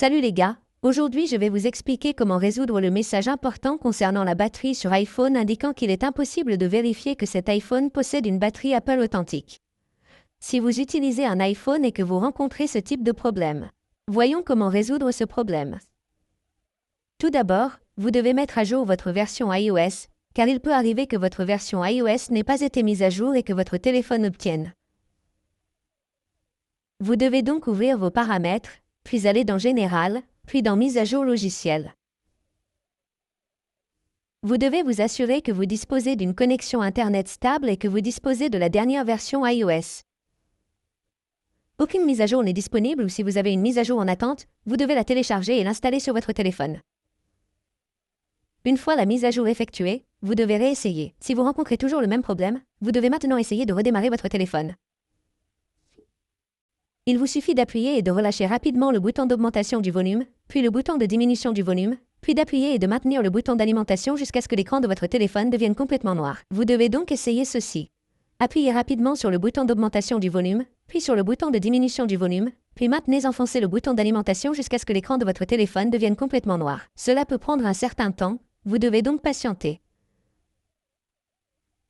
Salut les gars, aujourd'hui je vais vous expliquer comment résoudre le message important concernant la batterie sur iPhone indiquant qu'il est impossible de vérifier que cet iPhone possède une batterie Apple authentique. Si vous utilisez un iPhone et que vous rencontrez ce type de problème, voyons comment résoudre ce problème. Tout d'abord, vous devez mettre à jour votre version iOS, car il peut arriver que votre version iOS n'ait pas été mise à jour et que votre téléphone obtienne. Vous devez donc ouvrir vos paramètres, puis aller dans Général, puis dans Mise à jour logiciel. Vous devez vous assurer que vous disposez d'une connexion Internet stable et que vous disposez de la dernière version iOS. Aucune mise à jour n'est disponible ou si vous avez une mise à jour en attente, vous devez la télécharger et l'installer sur votre téléphone. Une fois la mise à jour effectuée, vous devez réessayer. Si vous rencontrez toujours le même problème, vous devez maintenant essayer de redémarrer votre téléphone. Il vous suffit d'appuyer et de relâcher rapidement le bouton d'augmentation du volume, puis le bouton de diminution du volume, puis d'appuyer et de maintenir le bouton d'alimentation jusqu'à ce que l'écran de votre téléphone devienne complètement noir. Vous devez donc essayer ceci. Appuyez rapidement sur le bouton d'augmentation du volume, puis sur le bouton de diminution du volume, puis maintenez enfoncé le bouton d'alimentation jusqu'à ce que l'écran de votre téléphone devienne complètement noir. Cela peut prendre un certain temps, vous devez donc patienter.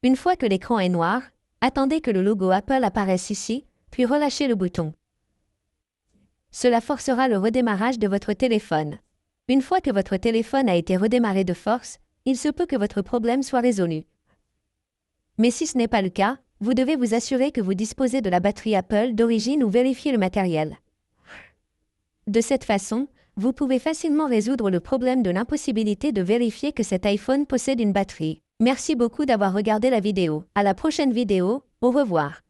Une fois que l'écran est noir, attendez que le logo Apple apparaisse ici, puis relâchez le bouton. Cela forcera le redémarrage de votre téléphone. Une fois que votre téléphone a été redémarré de force, il se peut que votre problème soit résolu. Mais si ce n'est pas le cas, vous devez vous assurer que vous disposez de la batterie Apple d'origine ou vérifier le matériel. De cette façon, vous pouvez facilement résoudre le problème de l'impossibilité de vérifier que cet iPhone possède une batterie. Merci beaucoup d'avoir regardé la vidéo. À la prochaine vidéo, au revoir.